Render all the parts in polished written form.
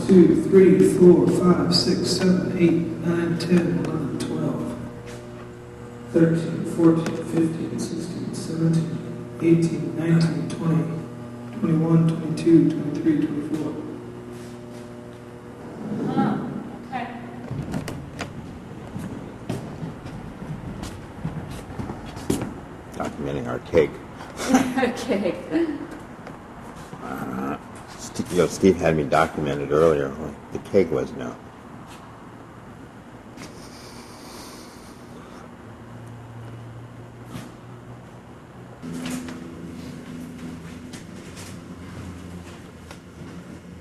2, 3, 4, 5, 6, 7, 8, 9, 10, 11, 12, 13, 14, 15, 16, 17, 18, 19, 20, 21, 22, 23, 24. Okay. Documenting our cake. Okay. Steve had me documented earlier. The cake was no.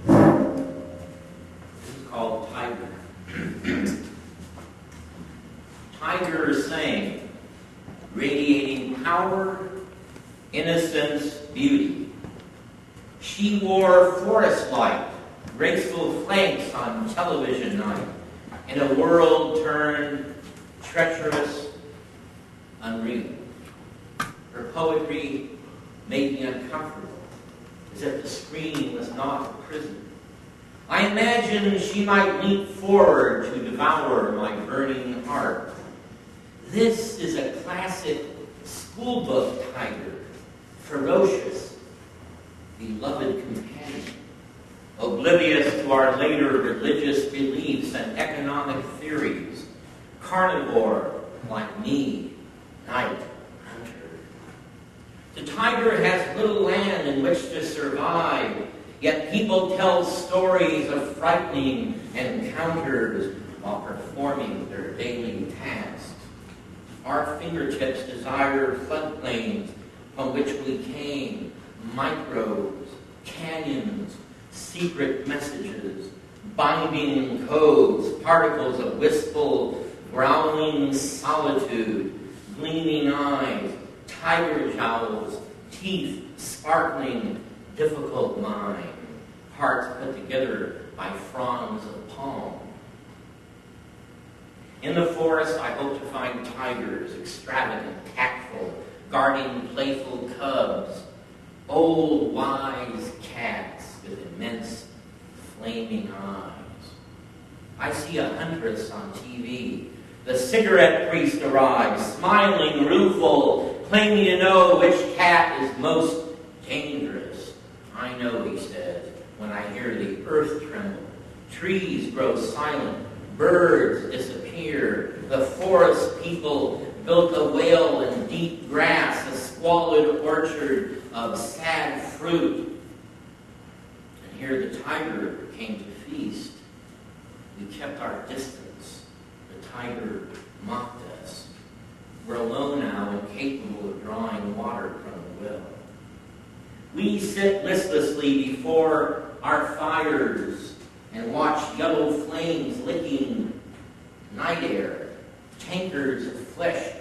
This is called Tiger. Tiger is saying, radiating power, innocence, beauty. She wore forest light graceful flanks on television night, in a world turned treacherous, unreal. Her poetry made me uncomfortable, as if the screen was not a prison. I imagined she might leap forward to devour my burning heart. This is a classic schoolbook tiger, ferocious, beloved companion, oblivious to our later religious beliefs and economic theories, carnivore like me, night hunter. The tiger has little land in which to survive, yet people tell stories of frightening encounters while performing their daily tasks. Our fingertips desire floodplains from which we came, microbes, canyons, secret messages, binding codes, particles of wistful, growling solitude, gleaming eyes, tiger jowls, teeth sparkling, difficult mind, hearts put together by fronds of palm. In the forest, I hope to find tigers, extravagant, tactful, guarding playful cubs, old, wise cats with immense, flaming eyes. I see a huntress on TV. The cigarette priest arrives, smiling, rueful, claiming to know which cat is most dangerous. I know, he says, when I hear the earth tremble. Trees grow silent, birds disappear. The forest people built a well in deep grass, a squalid orchard of sad fruit. And here the tiger came to feast. We kept our distance. The tiger mocked us. We're alone now and capable of drawing water from the well. We sit listlessly before our fires and watch yellow flames licking night air. Tankers of flesh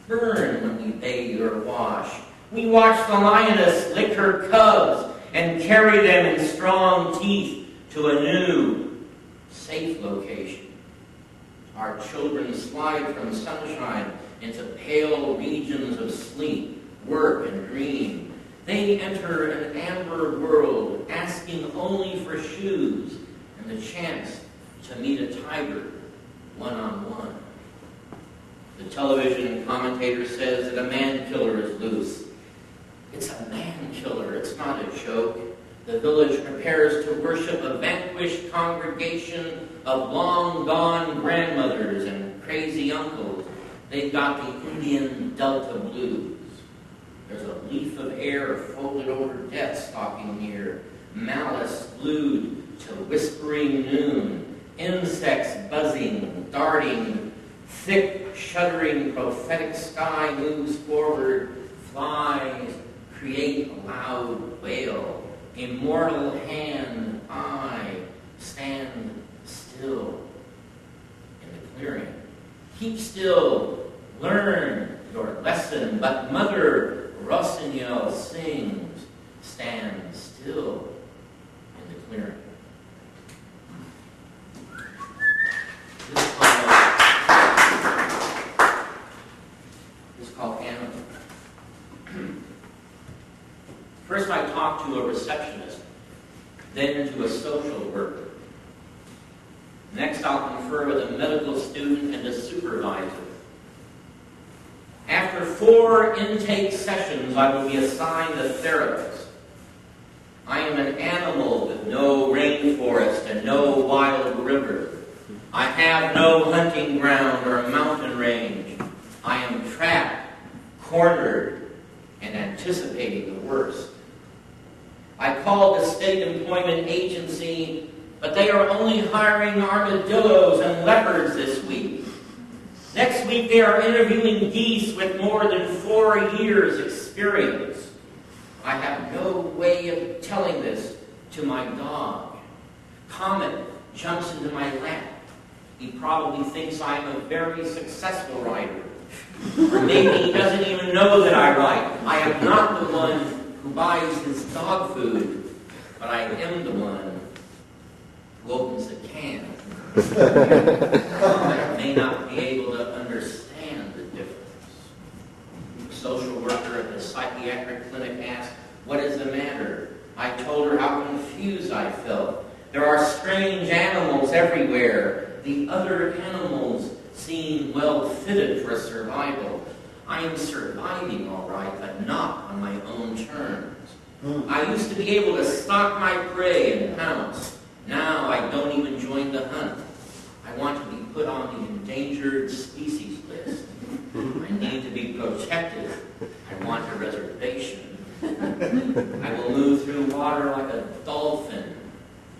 burn when we bathe or wash. We watch the lioness lick her cubs and carry them in strong teeth to a new, safe location. Our children slide from sunshine into pale regions of sleep, work, and dream. They enter an amber world, asking only for shoes and the chance to meet a tiger one-on-one. The television commentator says that a man-killer is loose. It's a man-killer. It's not a joke. The village prepares to worship a vanquished congregation of long-gone grandmothers and crazy uncles. They've got the Indian Delta blues. There's a leaf of air folded over death stalking near, malice glued to whispering noon, insects buzzing, darting, thick, shuddering, prophetic sky moves forward, flies create a loud wail, immortal hand, eye, stand still in the clearing. Keep still, learn your lesson, but Mother Rossignol sings, stand still in the clearing. This is called Animal. First I talk to a receptionist, then to a social worker. Next I'll confer with a medical student and a supervisor. After 4 intake sessions, I will be assigned a therapist. I am an animal with no rainforest and no wild river. I have no hunting ground or mountain range. I am trapped, cornered, and anticipating the worst. I called the state employment agency, but they are only hiring armadillos and leopards this week. Next week they are interviewing geese with more than 4 years' experience. I have no way of telling this to my dog. Comet jumps into my lap. He probably thinks I am a very successful writer. Or maybe he doesn't even know that I write. I am not the one who buys his dog food, but I am the one who opens a can. I may not be able to understand the difference. A social worker at the psychiatric clinic asked, "What is the matter?" I told her how confused I felt. There are strange animals everywhere. The other animals seem well fitted for survival. I am surviving all right, but not on my own terms. I used to be able to stalk my prey and pounce. Now I don't even join the hunt. I want to be put on the endangered species list. I need to be protected. I want a reservation. I will move through water like a dolphin.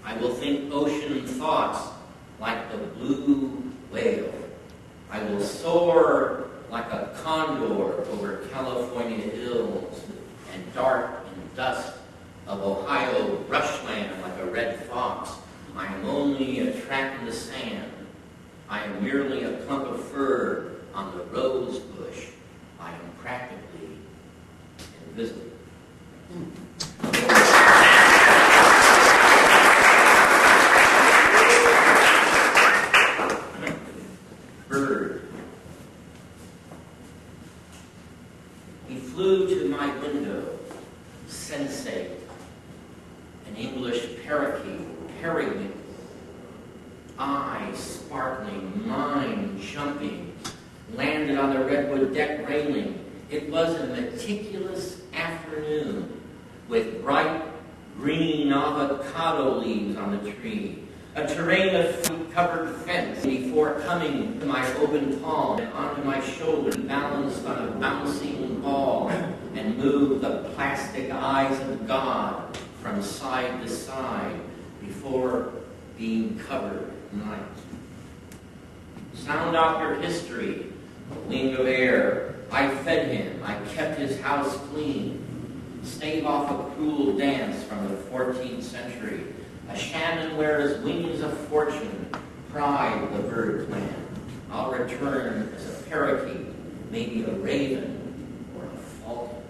I will think ocean thoughts like the blue whale. I will soar like a condor over California hills and dart in dust of Ohio brushland like a red fox. I am only a track in the sand. I am merely a clump of fur on the rose bush. I am practically invisible. Bird. He flew to my window, sensate, an English parakeet, periwinkle, eyes sparkling, mind jumping, landed on the redwood deck railing. It was a meticulous afternoon with bright green avocado leaves on the tree, a terrain of fruit-covered fence before coming to my open palm and onto my shoulder, balanced on a bouncing ball, and moved the plastic eyes of God from side to side before being covered in light. Sound doctor history, a wing of air. I fed him. I kept his house clean. Stave off a cruel dance from the 14th century. A Shannon wears wings of fortune, pride of the bird clan. I'll return as a parakeet, maybe a raven or a falcon.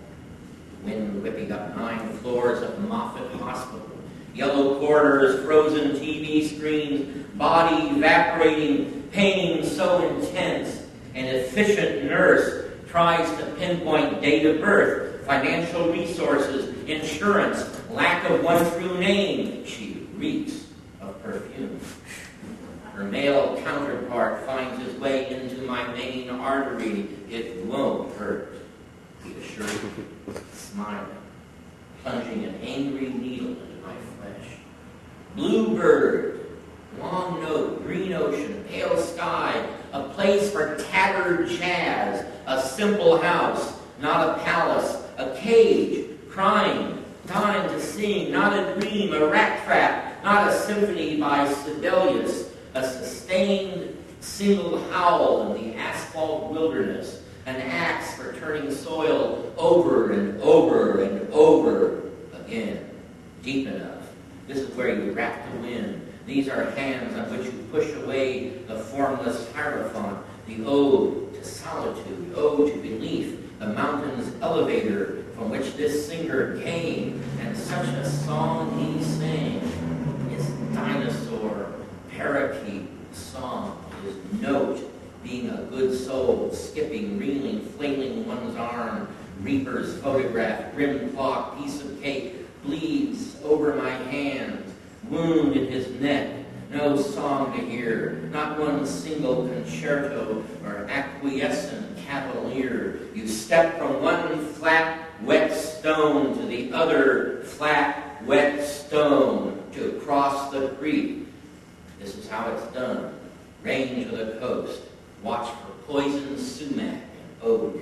Wind whipping up 9 floors of Moffat Hospital. Yellow corridors, frozen TV screens, body evaporating, pain so intense. An efficient nurse tries to pinpoint date of birth, financial resources, insurance, lack of one true name. She reeks of perfume. Her male counterpart finds his way into my main artery. It won't hurt, he assures me, smiling, plunging an angry needle into my flesh. Bluebird, long note, green ocean, pale sky, a place for tattered jazz, a simple house, not a palace, a cage, crying, dying to sing, not a dream, a rat trap, not a symphony by Sibelius, a sustained single howl in the asphalt wilderness, an axe for turning soil over and over and over again. Deep enough. This is where you wrap the wind. These are hands on which you push away the formless hierophant, the ode to solitude, ode to belief, the mountain's elevator from which this singer came, and such a song he sang. His dinosaur, parakeet song, his note, being a good soul, skipping, reeling, flailing one's arm, reaper's photograph, grim clock, piece of cake, bleeds over my hands, wound in his neck, no song to hear, not one single concerto or acquiescent cavalier. You step from one flat, wet stone to the other flat, wet stone to cross the creek. This is how it's done. Range of the coast. Watch for poison sumac and oak.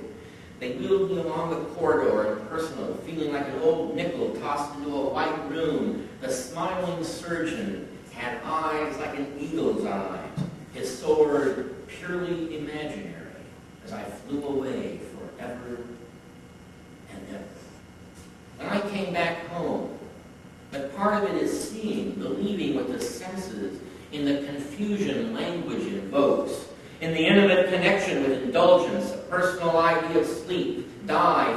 They wheeled me along the corridor, impersonal, feeling like an old nickel tossed into a white room. The smiling surgeon had eyes like an eagle's eyes, his sword purely imaginary, as I flew away forever and ever. When I came back home, but part of it is seeing, believing with the senses, in the confusion language invokes, in the intimate connection with indulgence, a personal idea of sleep, die,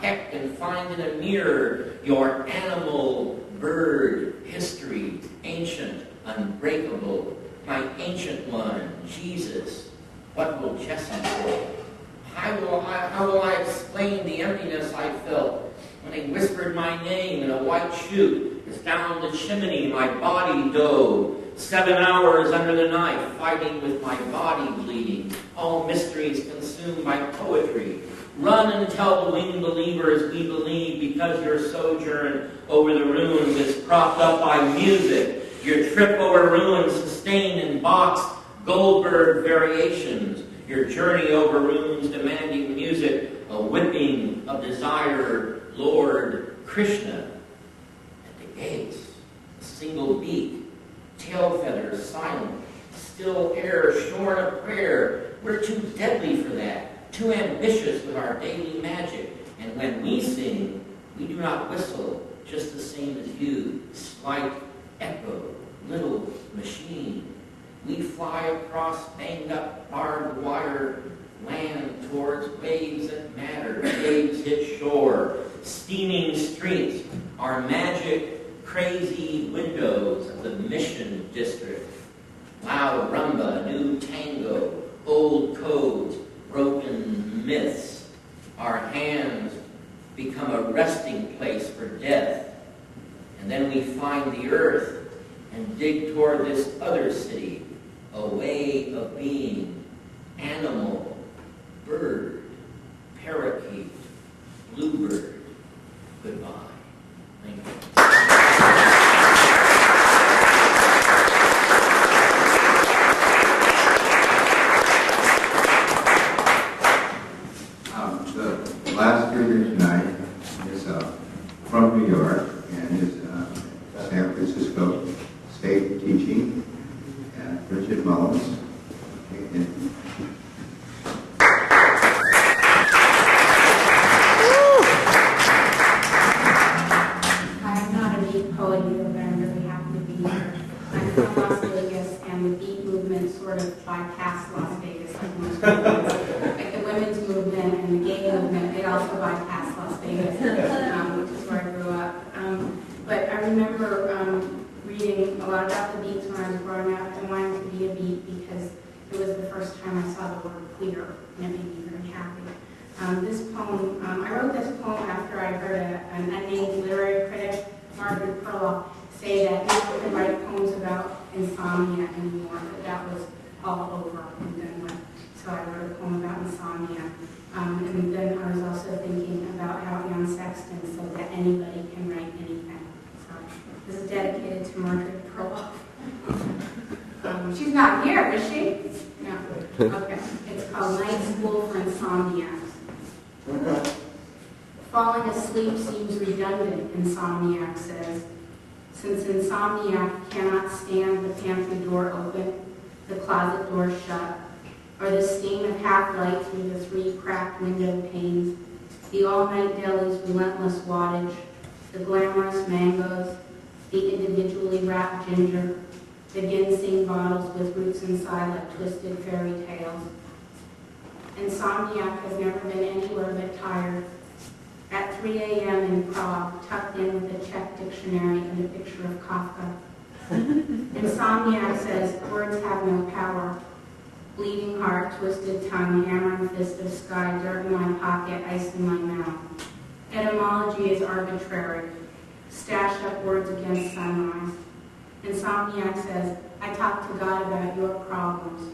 peck, and find in a mirror your animal, bird, history, ancient, unbreakable, my ancient one, Jesus, what will Jesse say? How will I explain the emptiness I felt when they whispered my name in a white chute as down the chimney my body dove, 7 hours under the knife, fighting with my body bleeding, all mysteries consumed by poetry. Run and tell the winged believers we believe, because your sojourn over the ruins is propped up by music. Your trip over ruins sustained in Bach's Goldberg variations. Your journey over ruins demanding music, a whipping of desire, Lord Krishna. At the gates, a single beak, tail feathers silent, still air shorn of prayer. We're too deadly for that, too ambitious with our daily magic. And when we sing, we do not whistle, just the same as you, slight echo, little machine. We fly across banged-up barbed wire land towards waves that matter. Waves hit shore, steaming streets, our magic, crazy windows of the Mission District. Loud rumba, new tango, old codes, broken myths. Our hands become a resting place for death. And then we find the earth and dig toward this other city, a way of being, animal, bird, parakeet, bluebird. Goodbye. Thank you. The last reader tonight is from New York and is San Francisco State teaching at Richard Mullins. I'm not a beat poet either, but I'm really happy to be here. I'm from Las Vegas, and the beat movement sort of bypassed Las Vegas. Like the women's movement and the gay movement, it also bypassed Las Vegas, which is where I grew up. But I remember reading a lot about the beats when I was growing up and wanting to be a beat because it was the first time I saw the word queer, and it made me very happy. This poem, I wrote this poem after I heard an unnamed literary critic, Margaret Perloff, say that no one can write poems about insomnia anymore, that was all over and done with. So I wrote a poem about insomnia. And then I was also thinking about how Anne Sexton said that anybody can write anything. So this is dedicated to Margaret Perloff. She's not here, is she? No. Okay. It's called Night School for Insomniacs. Falling asleep seems redundant, Insomniac says. Since Insomniac cannot stand the pantry door open, the closet door shut, or the stain of half-light through the 3 cracked window panes, the all-night deli's relentless wattage, the glamorous mangoes, the individually wrapped ginger, the ginseng bottles with roots inside like twisted fairy tales. Insomniac has never been anywhere but tired. At 3 a.m. in Prague, tucked in with a Czech dictionary and a picture of Kafka. Insomniac says, words have no power. Bleeding heart, twisted tongue, hammering fist of sky, dirt in my pocket, ice in my mouth. Etymology is arbitrary. Stash up words against sunrise. Insomniac says, I talk to God about your problems.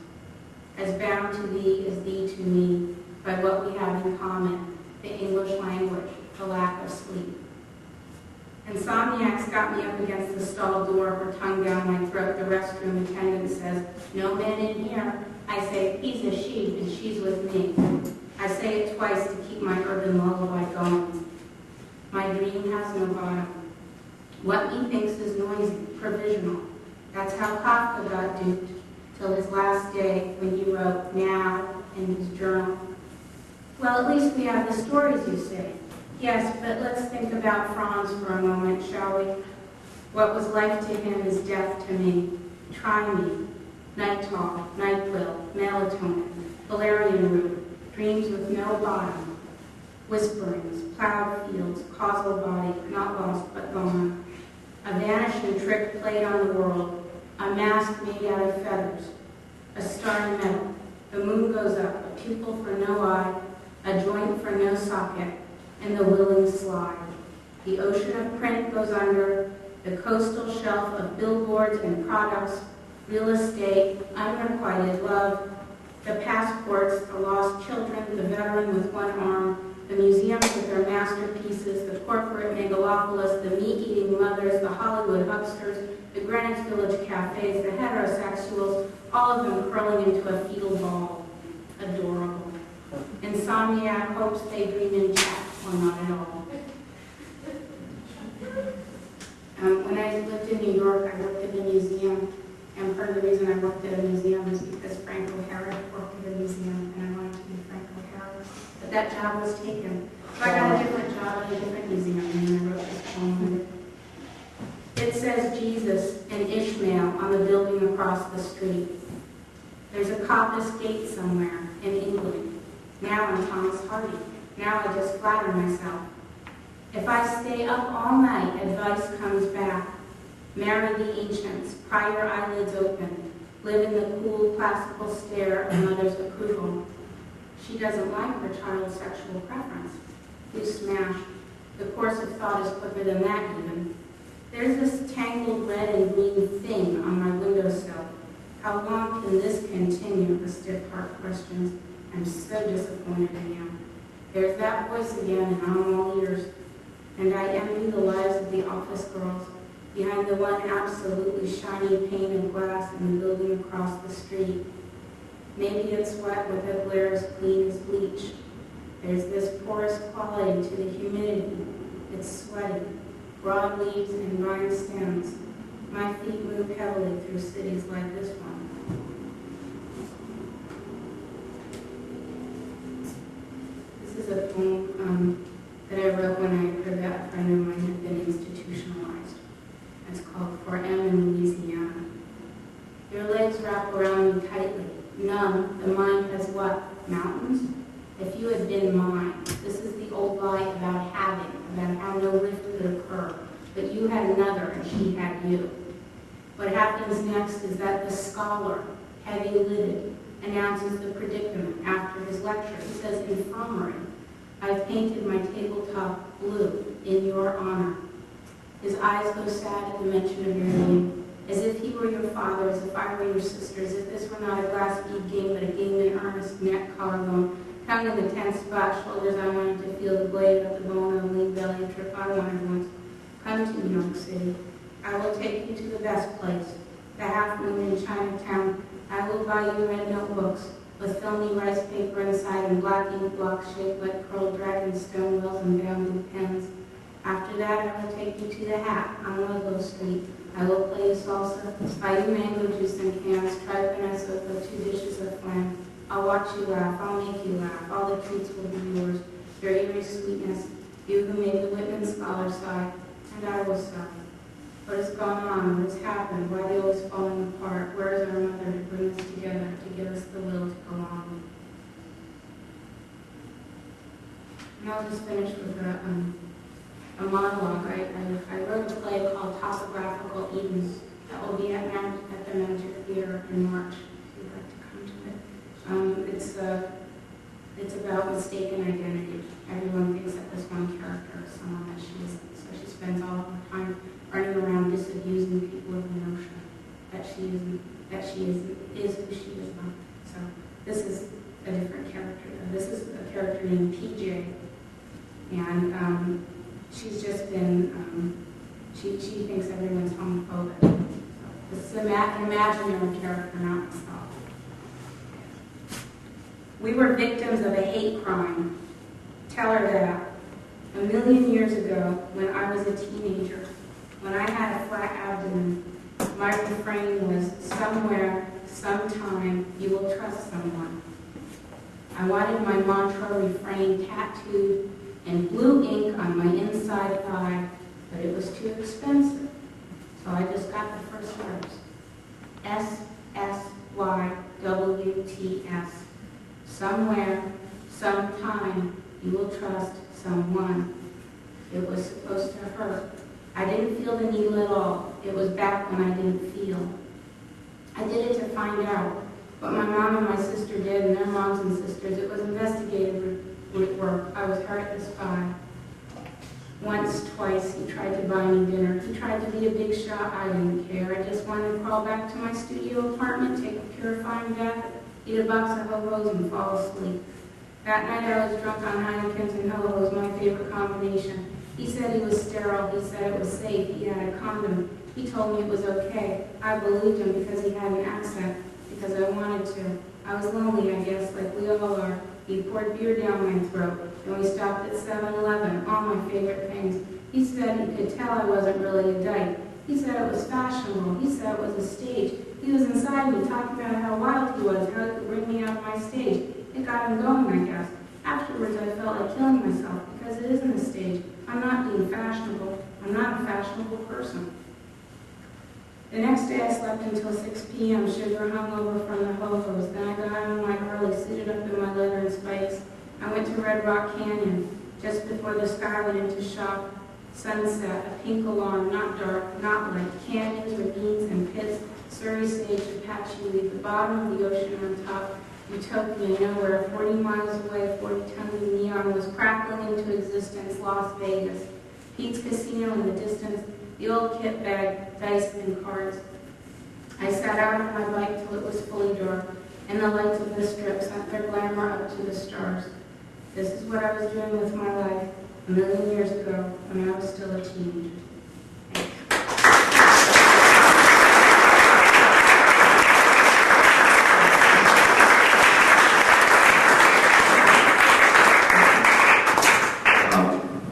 As bound to thee as thee to me, by what we have in common, the English language, the lack of sleep. Insomniac's got me up against the stall door, her tongue down my throat. The restroom attendant says, no men in here. I say, he's a she, and she's with me. I say it twice to keep my urban lullaby going. My dream has no bottom. What he thinks is noisy, provisional. That's how Kafka got duped, till his last day when he wrote now in his journal. Well, at least we have the stories, you say. Yes, but let's think about Franz for a moment, shall we? What was life to him is death to me. Try me. Nighthawk, NyQuil, melatonin, valerian root, dreams with no bottom, whisperings, plowed fields, causal body, not lost but gone. A vanishing trick played on the world, A mask made out of feathers, a starry metal. The moon goes up, a pupil for no eye, a joint for no socket, and the willing slide. The ocean of print goes under, the coastal shelf of billboards and products, real estate, unrequited love, the passports, the lost children, the veteran with one arm, the museums with their masterpieces, the corporate megalopolis, the meat-eating mothers, the Hollywood hucksters, the Greenwich Village cafes, the heterosexuals, all of them curling into a fetal ball. Adorable. Insomniac hopes they dream in chat, or not at all. When I lived in New York, I worked at a museum, and part of the reason I worked at a museum is because Frank O'Hara worked at a museum, and I wanted to be Frank O'Hara. But that job was taken. So I got a different job at a different museum, and I wrote this poem. It says Jesus and Ishmael on the building across the street. There's a Coppice Gate somewhere in England. Now I'm Thomas Hardy. Now I just flatter myself. If I stay up all night, advice comes back. Marry the ancients, pry your eyelids open, live in the cool classical stare of mother's approval. She doesn't like her child's sexual preference. You smash. The course of thought is quicker than that even. There's this tangled red and green thing on my windowsill. How long can this continue? The stiff heart questions. I'm so disappointed in you. There's that voice again, and I'm all ears. And I envy the lives of the office girls behind the one absolutely shiny pane of glass in the building across the street. Maybe it's wet with a glare as clean as bleach. There's this porous quality to the humidity. It's sweaty. Broad leaves and vine stems. My feet move heavily through cities like this one. This is a poem that I wrote when I heard that a friend of mine had been institutionalized. It's called For M in Louisiana. Your legs wrap around me tightly. Numb, the mind has what? Mountains? If you had been mine, this is the old lie about having, about how no rift could occur. But you had another and she had you. What happens next is that the scholar, heavy-lidded, announces the predicament after his lecture. He says, infirmary. I've painted my tabletop blue in your honor. His eyes go sad at the mention of your name, as if he were your father, as if I were your sister, as if this were not a glass bead game, but a game in earnest, neck, collarbone, tongue in the tense spot, shoulders I wanted to feel the blade of the bone of the lean belly, a trip I wanted once. Come to New York City. I will take you to the best place, the Half Moon in Chinatown. I will buy you red notebooks with filmy rice paper inside and black ink blocks shaped like curled dragon stone wheels and bamboo pens. After that, I will take you to the Hat on Ludlow Street. I will play you salsa, buy you mango juice in cans, try finesse with 2 dishes of flan. I'll watch you laugh, I'll make you laugh, all the treats will be yours, your eerie sweetness, you who made the Whitman scholar sigh, and I will sigh. What has gone on? What has happened? Why are they always falling apart? Where is our mother to bring us together, to give us the will to go on? And I'll just finish with a monologue. I wrote a play called Topographical Edens that will be at the Magic Theater in March, if you'd like to come to it. It's about mistaken identity. Everyone thinks that this one character is someone that she isn't, so she spends all of her time running around disabusing people of the notion that she is who she is not. So this is a different character. This is a character named PJ, and she's just been, she thinks everyone's homophobic. So this is an imaginary character, not myself. We were victims of a hate crime. Tell her that. 1,000,000 years ago, when I was a teenager, when I had a flat abdomen, my refrain was, somewhere, sometime, you will trust someone. I wanted my mantra refrain tattooed in blue ink on my inside thigh, but it was too expensive. So I just got the first letters. SSYWTS. Somewhere, sometime, you will trust someone. It was supposed to hurt. I didn't feel the needle at all. It was back when I didn't feel. did to find out. But my mom and my sister did, and their moms and sisters. It was investigative work. I was hurt at the spy. Once, twice, he tried to buy me dinner. He tried to be a big shot. I didn't care. I just wanted to crawl back to my studio apartment, take a purifying bath, eat a box of ho-hos, and fall asleep. That night I was drunk on Heinekens and ho-hos, my favorite combination. He said he was sterile. He said it was safe. He had a condom. He told me it was okay. I believed him because he had an accent, because I wanted to. I was lonely, I guess, like we all are. He poured beer down my throat, and we stopped at 7-Eleven, all my favorite things. He said he could tell I wasn't really a dyke. He said it was fashionable. He said it was a stage. He was inside me talking about how wild he was, how he could bring me out of my stage. It got him going, I guess. Afterwards, I felt like killing myself, because it isn't a stage. I'm not being fashionable. I'm not a fashionable person. The next day I slept until 6 p.m., sugar hungover from the ho-hos. Then I got on my Harley, suited up in my leather and spikes. I went to Red Rock Canyon, just before the sky went into shock. Sunset, a pink alarm, not dark, not light, canyons, ravines, and pits, Surrey sage, Apache leaf, the bottom of the ocean on top, utopia nowhere, 40 miles away, 40 tons of neon was crackling into existence, Las Vegas. Pete's Casino in the distance, the old kit bag, dice and cards. I sat out on my bike till it was fully dark, and the lights of the strip sent their glamour up to the stars. This is what I was doing with my life a million years ago when I was still a teenager.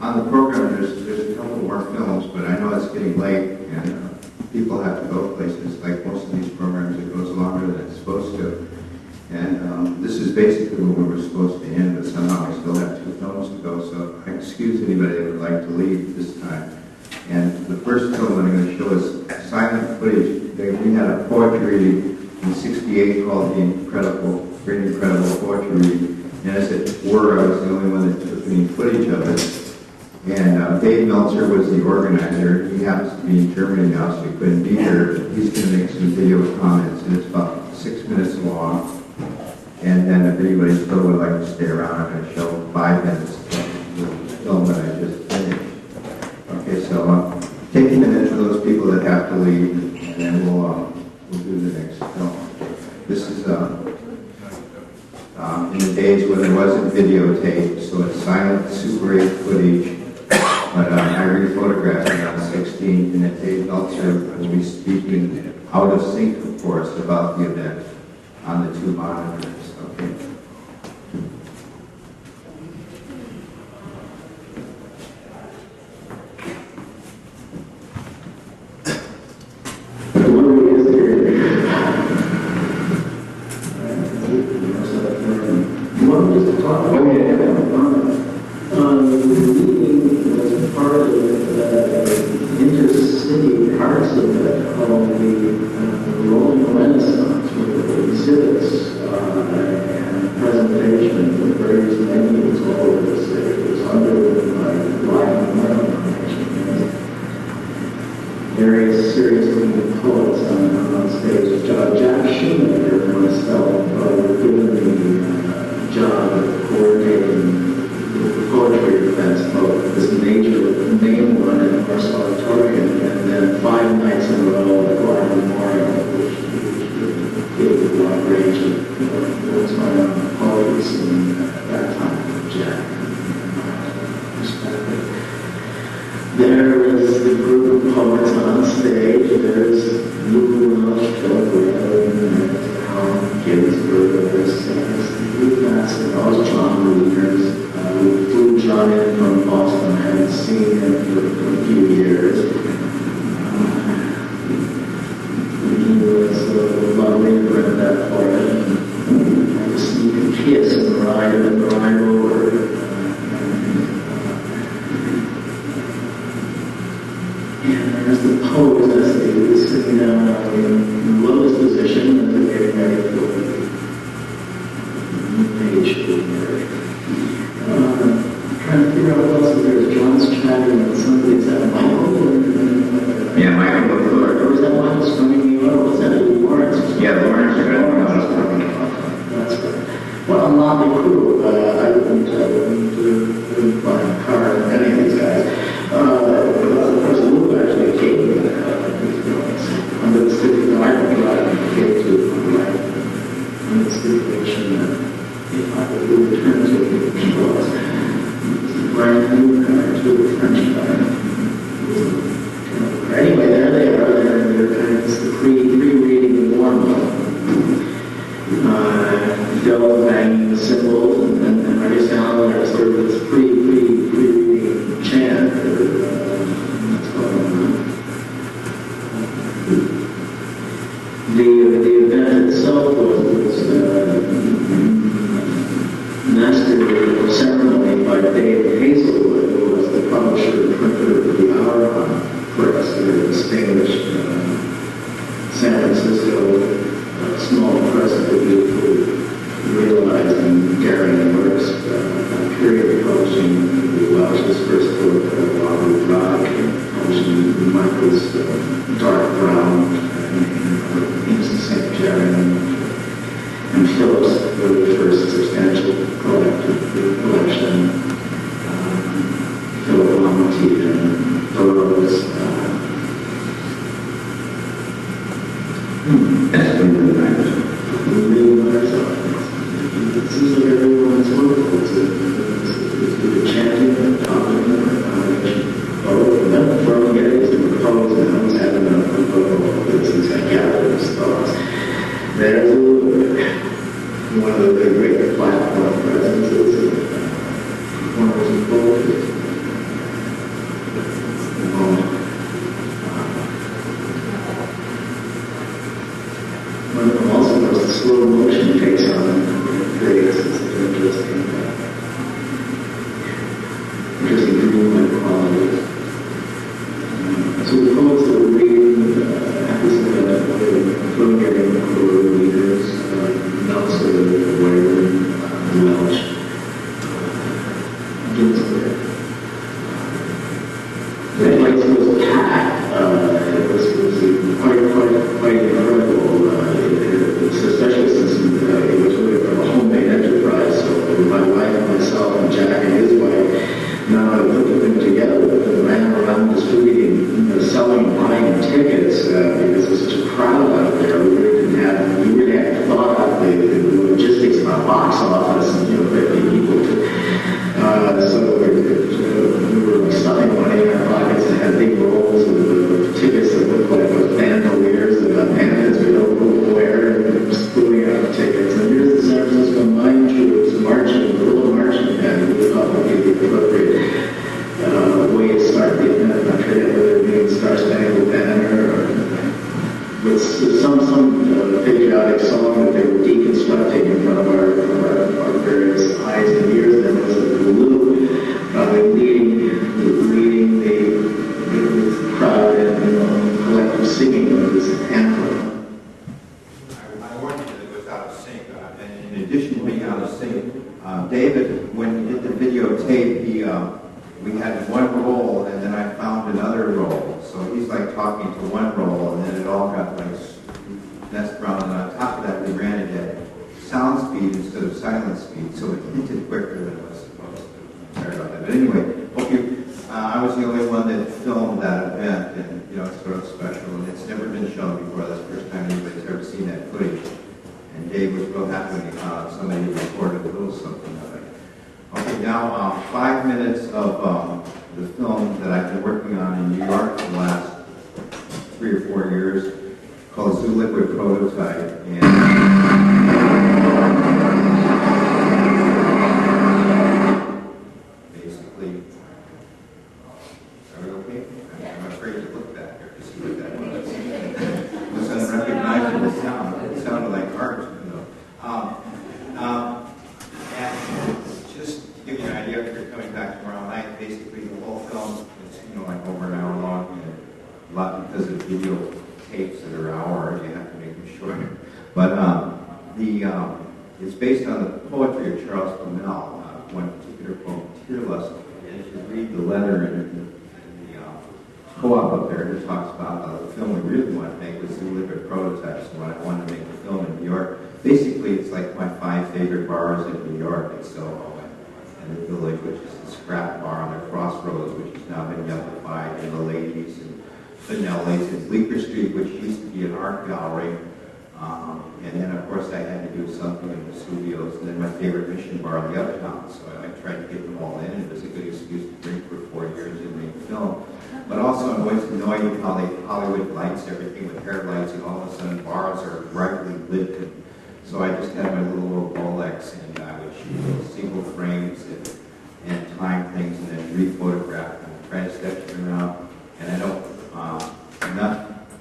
On the program, there's a couple more films, but I know it's getting late, and people have to go places. Like most of these programs, it goes longer than it's supposed to. And this is basically when we were supposed to end, but somehow we still have 2 films to go, so I excuse anybody that would like to leave this time. And the first film I'm going to show is silent footage. We had a poetry reading in '68 called The Great Incredible Poetry Reading. And as it were, I was the only one that took any footage of it. And Dave Meltzer was the organizer. He happens to be in Germany now, so he couldn't be here. He's going to make some video comments, and it's about 6 minutes long. And then if anybody still would like to stay around, I'm going to show 5 minutes of the film that I just finished. Okay, so take a minute for those people that have to leave, and then we'll do the next film. This is in the days when there wasn't videotape, so it's silent Super 8 footage. But I re-photographed it on 16, and Dave Meltzer will be speaking out of sync, of course, about the event on the 2 monitors. Okay. Part of intercity parts of it called the Rolling Renaissance, with exhibits and presentations of various venues all over the city. It was underwritten by Live American, various serious-looking poets on stage. Jack Shoemaker and myself were given the job of coordinating poetry events, both this main one at the Morse Auditorium, and then 5 nights in a row at the Live Memorial, which gave a wide range of what's going on in the poetry scene at that time with Jack. There is the group of poets on stage. There's Lou Welch, Phil Graham, Alan Ginsberg, there's Luke Massey, all John Leaders. We flew John in from Boston. I hadn't seen him for a few years. He was lovely to bring that for him. I just sneak a kiss and ride over. And there's the poet as he was sitting down in the lowest position and they're getting ready for the page to emerge. Trying to figure out what else is there. John's chatting and somebody's at Michael. Yeah, Michael. Or was that Michael screaming me out? Was that Lawrence? Yeah, wouldn't buy a car or any of these guys. Of course, the movie actually came under the stipulation under the stipulation that if I would return to the was a brand new car to a French car. Anyway, there they are. They're kind of the pre-reading warm-up. Phil banging the cymbals and Mary Sally are sort of this pre-reading chant. The event itself was mastered a ceremony by Dave Hazelwood, who was the publisher and printer of the Hour Press, a distinguished San Francisco small press that realized in daring works, period of publishing Welsh's first book, Robert Rock, publishing Michael's Dark Brown, Emerson St. Jerry, and Phillips, the first substantial collection, Philip Lamonti and Thoreau's. That's been really nice. It seems like everyone's wonderful. It's chanting and talking and throwing eggs and proposing and I was having a this is like gathering thoughts. There's one of the great platform presences of performers and poetry. One of them also knows the slow motion takes on creates this interesting dreamlike qualities. So the poets that we're reading, affiliating for leaders, Nelson, Wayland, Welch, Ginsberg. The place was packed. It was quite incredible. Especially since it was really a homemade enterprise. So my wife, myself, and Jack and his wife, now I put them together and ran around distributing, selling and buying tickets because there's such a crowd out there. We really had to thought out the logistics of our box office and 50 people. So we were stuffing money in our pockets and had big rolls of tickets that looked like those bandoliers and pandas we don't know where, and spooling out tickets. And here's the San Francisco mine troops marching, guerrilla marching band. We thought would be the appropriate way to start the event. I forget whether it being Star Spangled Banner or with some patriotic song that they were deconstructing in front of our various eyes and ears. There was a little probably leading the crowd in collective singing of this anthem. I warned you that it was out of sync. And in addition to being out of sync, David, when he did the videotape, we had one roll, and then I found another roll. So he's like talking to one roll, and then it all got like messed around. And on top of that, we ran it at sound speed instead of silent speed, so it hinted quicker than it was supposed to. Sorry about that. But anyway, I was the only one that filmed that event, and it's sort of special, and it's never been shown before. That's the first time anybody's ever seen that footage. And Dave was real happy when he found somebody recorded a little something of it. Okay, now 5 minutes of the film that I've been working on in New York for the last 3 or 4 years, called Zoo Liquid Prototype. And basically, are we okay? I'm afraid to look back here to see what that was. It was unrecognizable sound. It sounded like art, And just to give you an idea, if you're coming back tomorrow night, basically the whole film is, like over an hour long, and a lot because of video tapes that are hour, you have to make them shorter. But it's based on the poetry of Charles Bunnell, one particular poem, Tear Lust. And if you read the letter in the co-op up there, it talks about the film we really want to make was Zoo Liquid Prototypes, and what I wanted to make the film in New York. Basically, it's like my 5 favorite bars in New York in Soho and the Village, which is the Scrap Bar on the Crossroads, which has now been yuppified, and the Ladies and Finelli's and Bleecker Street, which used to be an art gallery. And then, of course, I had to do something in the studios, and then my favorite Mission Bar on the Uptown, so I tried to get them all in. It was a good excuse to drink for 4 years and make film. But also, I'm always annoyed how Hollywood lights everything with hair lights, and all of a sudden bars are brightly lit. And so I just had my little Rolex, and I would shoot little single frames and time things, and then re-photograph them, try to sketch them out. And I don't,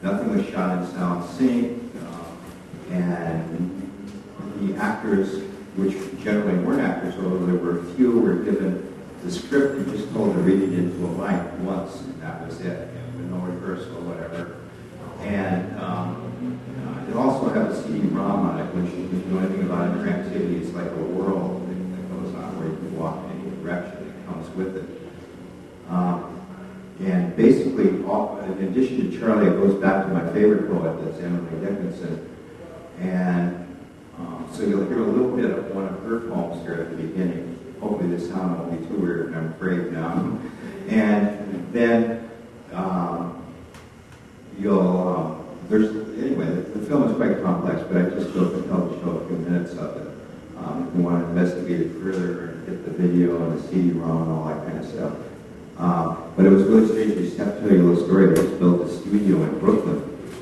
nothing was shot in sound scene. And the actors, which generally weren't actors, although there were a few, were given the script and just told to read it into a mic once, and that was it, with no rehearsal or whatever. And it also had a CD-ROM on it, which, if you know anything about interactivity, it's like a world that goes on where you can walk in any direction that comes with it. And basically, in addition to Charlie, it goes back to my favorite poet, that's Emily Dickinson. And so you'll hear a little bit of one of her poems here at the beginning. Hopefully the sound won't be too weird, and I'm afraid now. And then anyway, the film is quite complex, but I just feel compelled to show a few minutes of it. If you want to investigate it further and get the video and the CD-ROM and all that kind of stuff. But it was really strange. I just have to tell you a little story. I just built a studio in Brooklyn.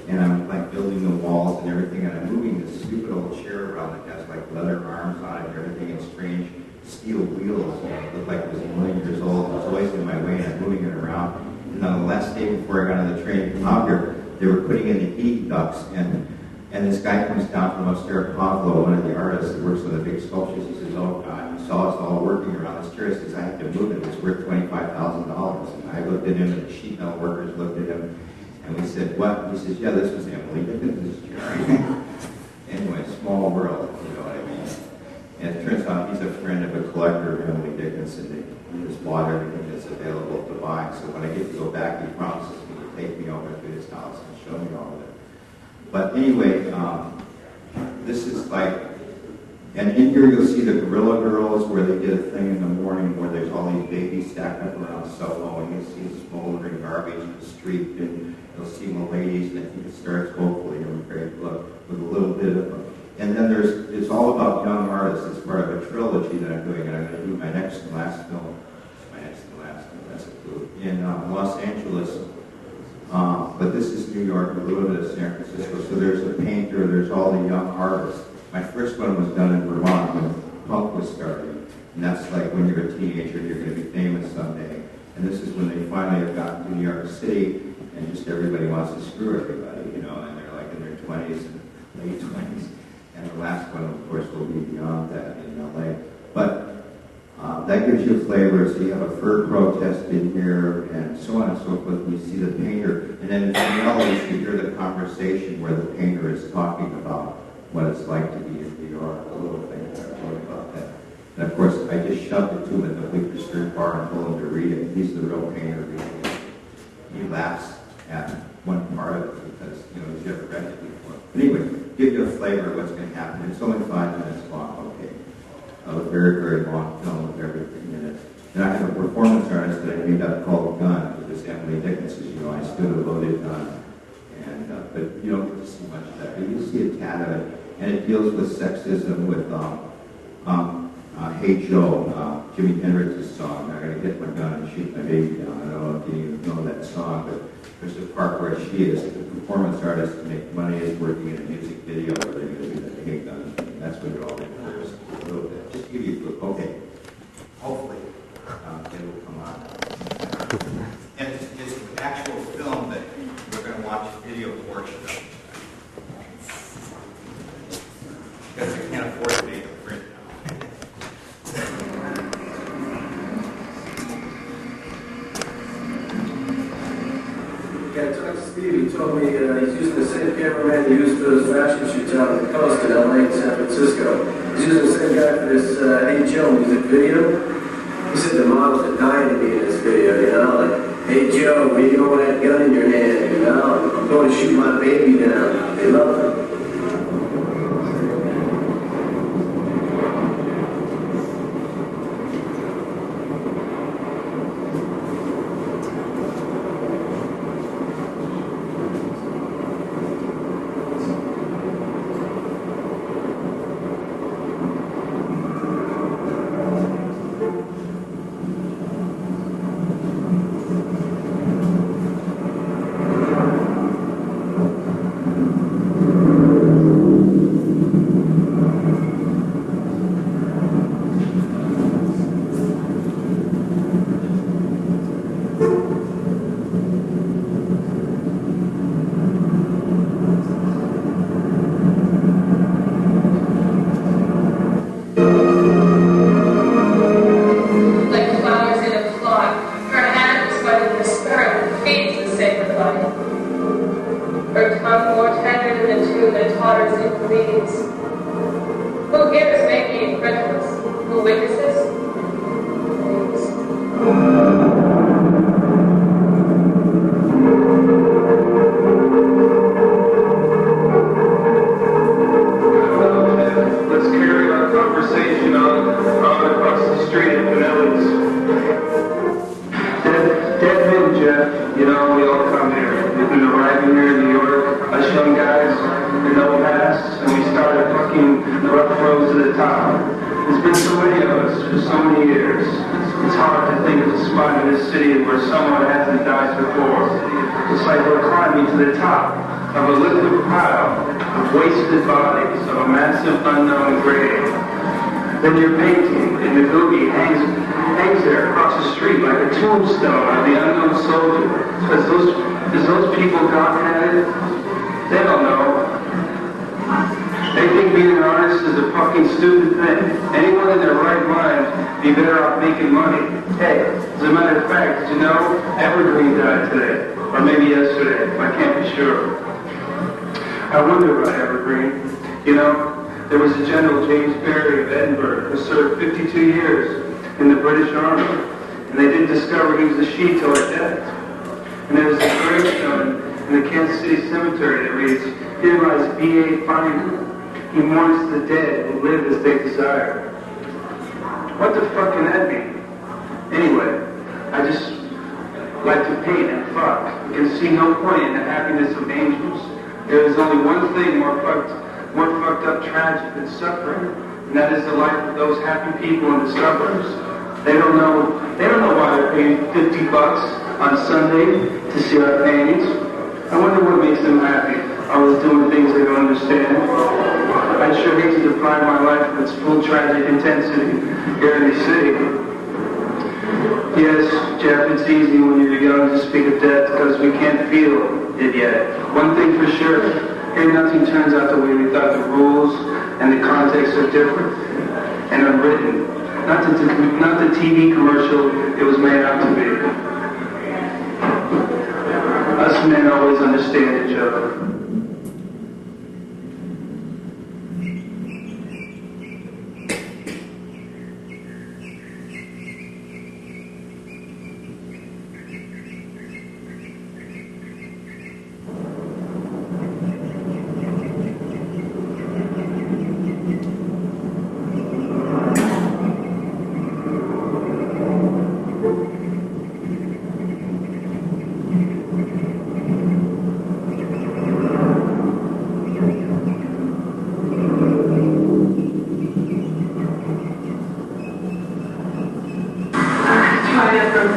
And I'm like building the walls and everything, and I'm moving this stupid old chair around that has like leather arms on it and everything, and strange steel wheels. It looked like it was a million years old. It was always in my way, and I'm moving it around. And on the last day before I got on the train to come out here, they were putting in the heat ducts, and this guy comes down from upstairs, Pavlo, one of the artists that works on the big sculptures. He says, "Oh God, he saw us all working around this chair." He says, "I had to move it. It's worth $25,000." And I looked at him, and the sheet metal workers looked at him. And we said, "What?" He says, "Yeah, this was Emily Dickinson's chair." Anyway, small world, you know what I mean. And it turns out he's a friend of a collector of Emily Dickinson. He just bought everything that's available to buy. So when I get to go back, he promises me to take me over to his house and show me all of it. But anyway, this is like, and in here you'll see the Gorilla Girls, where they did a thing in the morning where there's all these babies stacked up around Soho, and you'll see smoldering garbage in the street, and you'll see my ladies, and I think it starts hopefully in a great look with a little bit of a, and then it's all about young artists. It's part of a trilogy that I'm doing, and I'm going to do my next and last film, that's a clue, in Los Angeles. But this is New York, a little bit of San Francisco. So there's a painter, there's all the young artists. My first one was done in Vermont when punk was starting. And that's like when you're a teenager, you're going to be famous someday. And this is when they finally have gotten to New York City, and just everybody wants to screw everybody, you know, and they're like in their 20s and late 20s. And the last one, of course, will be beyond that in LA. But that gives you a flavor. So you have a fur protest in here, and so on and so forth. You see the painter, and then in Finelli's, you hear the conversation where the painter is talking about what it's like to be in New York, a little thing that I wrote about that. And of course, I just shoved it to him at the Bleecker Street bar and told him to read it. He's the real painter reading it. He laughs at one part of it because, you know, he's never read it before. But anyway, give you a flavor of what's going to happen. It's only 5 minutes long, okay. A very, very long film with everything in it. And I have a performance artist that I made up called Gun, which is Emily Dickinson. You know, I stood a loaded gun. And, but you don't get to see much of that. But you see a tad of it. And it deals with sexism, with Hey Joe, Jimi Hendrix's song. I'm going to get my gun and shoot my baby down. I don't know if you even know that song, but there's a part where she is, the performance artist, to make money, is working in a music video where they're going to do the Hey Gun. And that's what it all refers to a little bit. Just to give you a clue. Okay. Hopefully, it will come on. And it's an actual film that we're going to watch a video portion of. Because I can't afford to make a print now. Yeah, I talked to Steve. He told me he's using the same cameraman he used for those fashion shoots out on the coast in LA and San Francisco. He's using the same guy for this Hey Joe music video. He said the models are dying to be in this video, you know, like, "Hey Joe, where you going with that gun in your hand? You know, I'm going to shoot my baby down." They love it. water super meetings. Who hears make me incredulous? Who witnesses? Let's carry our conversation on across the street at Pinelli's. Dead men, Jeff. You know, we all come here. We've been arriving here in New York, us young guys, with no past, and we started fucking the rough road to the top. There's been so many of us for so many years. It's hard to think of a spot in this city where someone hasn't died before. It's like we're climbing to the top of a liquid pile of wasted bodies of a massive unknown grave. Then your painting in the movie hangs there across the street like a tombstone of the unknown soldier. Because those people God had it, they don't know. They think being an artist is a fucking stupid thing. Anyone in their right mind be better off making money. Hey, as a matter of fact, did you know Evergreen died today? Or maybe yesterday, I can't be sure. I wonder about Evergreen. You know, there was a General James Barry of Edinburgh who served 52 years in the British Army, and they didn't discover he was a she till her death. And there was a gravestone in the Kansas City Cemetery that reads, "Here lies B.A. Finder. He mourns the dead who live as they desire." What the fuck can that mean? Anyway, I just like to paint and fuck. You can see no point in the happiness of angels. There is only one thing more fucked up tragic than suffering, and that is the life of those happy people in the suburbs. They don't know why they're paying $50 on Sunday to see our paintings. I wonder what makes them happy. Always doing things they don't understand. I sure hate to deprive my life of its full tragic intensity here in the city. Yes, Jeff, it's easy when you're young to speak of death because we can't feel it yet. One thing for sure, here nothing turns out the way we thought. The rules and the context are different and unwritten. Not the TV commercial it was made out to be. Us men always understand each other.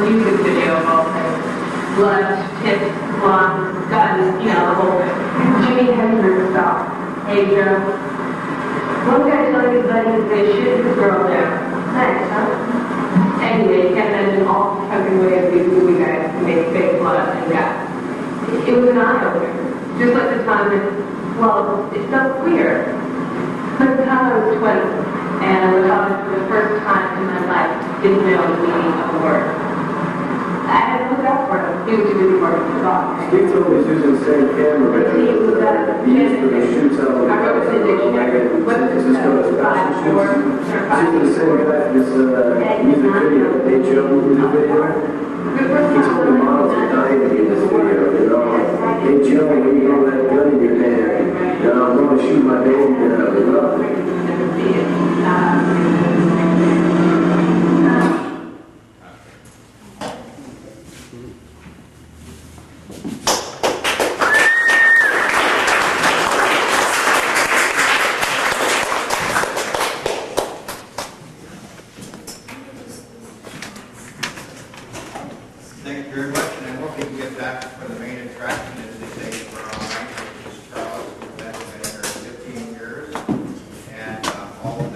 Music video of all things. Blood, tits, blonde, guns, you know, the whole thing. Jimmy Henry style. Hey, Joe. One guy telling his buddy that they shoot this girl down. Nice, huh? Anyway, you can't imagine all the fucking way of these movie guys to make fake blood and guts. It was an eye-opener. Just like the time that, well, it felt queer. But the time I was 20, and I was out for the first time in my life, didn't know the meaning of the word. I had to look out for him. He was too busy working his office. Steve told me he's using the same camera that he used for the shoots out of I wrote this in the dictionary. What is He's using the same guy for this music video. Hey Joe, music video. He told me models are dying to get this video, you know. Hey Joe, when you got that gun in your hand, I'm going to shoot my baby with love. Thank you very much, and I hope you can get back for the main attraction, as they say, for all night, which is Charles, who's been here 15 years, and all of